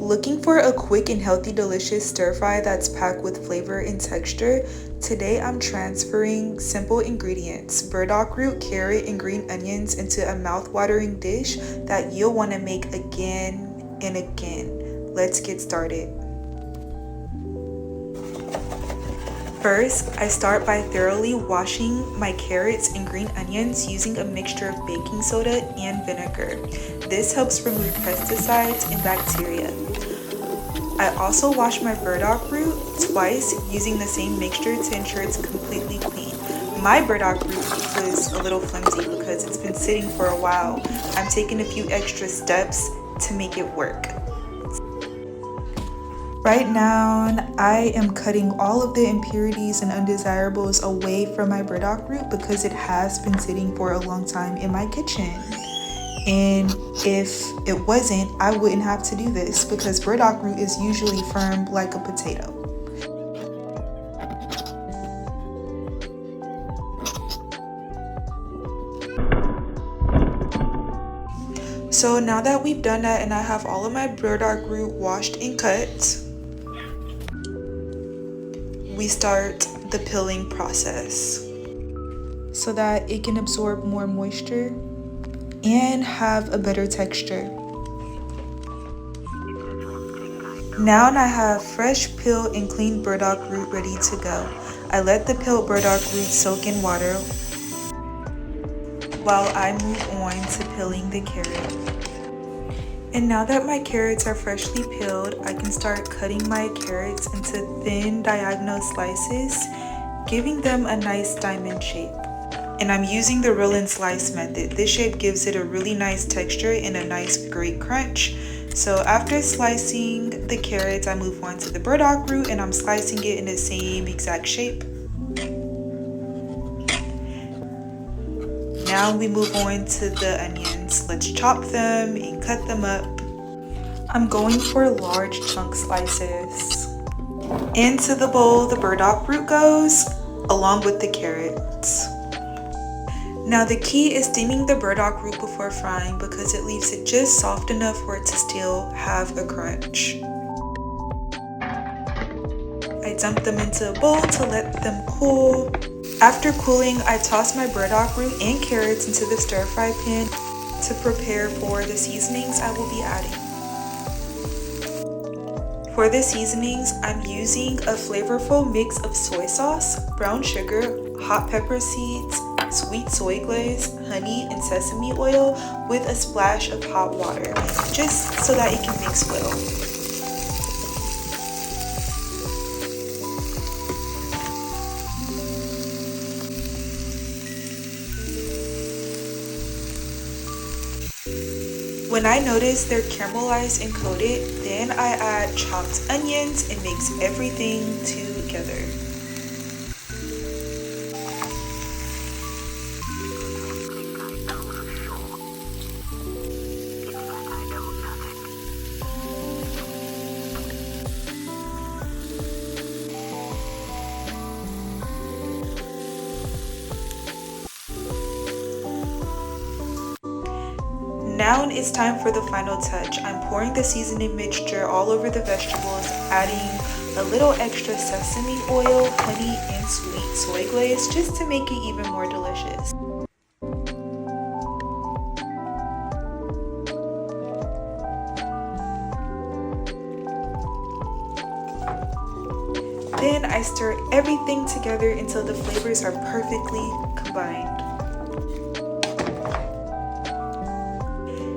Looking for a quick and healthy delicious stir fry that's packed with flavor and texture? Today I'm transferring simple ingredients, burdock root, carrot, and green onions into a mouth-watering dish that you'll want to make again and again. Let's get started. First, I start by thoroughly washing my carrots and green onions using a mixture of baking soda and vinegar. This helps remove pesticides and bacteria. I also wash my burdock root twice using the same mixture to ensure it's completely clean. My burdock root was a little flimsy because it's been sitting for a while. I'm taking a few extra steps to make it work. Right now, I am cutting all of the impurities and undesirables away from my burdock root because it has been sitting for a long time in my kitchen. And if it wasn't, I wouldn't have to do this because burdock root is usually firm like a potato. So now that we've done that and I have all of my burdock root washed and cut, we start the peeling process so that it can absorb more moisture and have a better texture. Now I have fresh peeled and clean burdock root ready to go. I let the peeled burdock root soak in water while I move on to peeling the carrot. And now that my carrots are freshly peeled, I can start cutting my carrots into thin diagonal slices, giving them a nice diamond shape. And I'm using the roll and slice method. This shape gives it a really nice texture and a nice great crunch. So after slicing the carrots, I move on to the burdock root and I'm slicing it in the same exact shape. Now we move on to the onions. Let's chop them and cut them up. I'm going for large chunk slices. Into the bowl the burdock root goes, along with the carrots. Now the key is steaming the burdock root before frying because it leaves it just soft enough for it to still have a crunch. I dump them into a bowl to let them cool. After cooling, I toss my burdock root and carrots into the stir fry pan to prepare for the seasonings I will be adding. For the seasonings, I'm using a flavorful mix of soy sauce, brown sugar, hot pepper seeds, sweet soy glaze, honey, and sesame oil with a splash of hot water, just so that it can mix well. When I notice they're caramelized and coated, then I add chopped onions and mix everything together. Now it's time for the final touch. I'm pouring the seasoning mixture all over the vegetables, adding a little extra sesame oil, honey, and sweet soy glaze just to make it even more delicious. Then I stir everything together until the flavors are perfectly combined.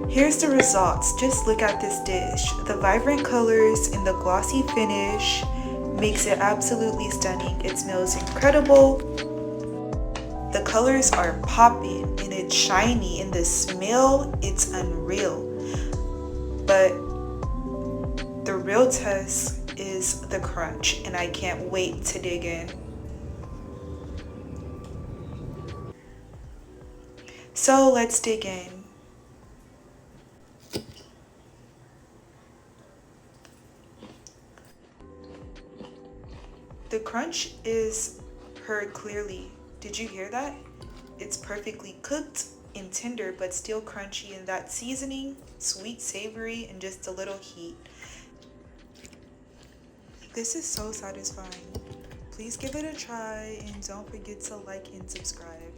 Here's the results. Just look at this dish. The vibrant colors and the glossy finish makes it absolutely stunning. It smells incredible. The colors are popping and it's shiny, and the smell, it's unreal. But the real test is the crunch, and I can't wait to dig in. So let's dig in. The crunch is heard clearly. Did you hear that? It's perfectly cooked and tender, but still crunchy, and that seasoning, sweet, savory, and just a little heat. This is so satisfying. Please give it a try and don't forget to like and subscribe.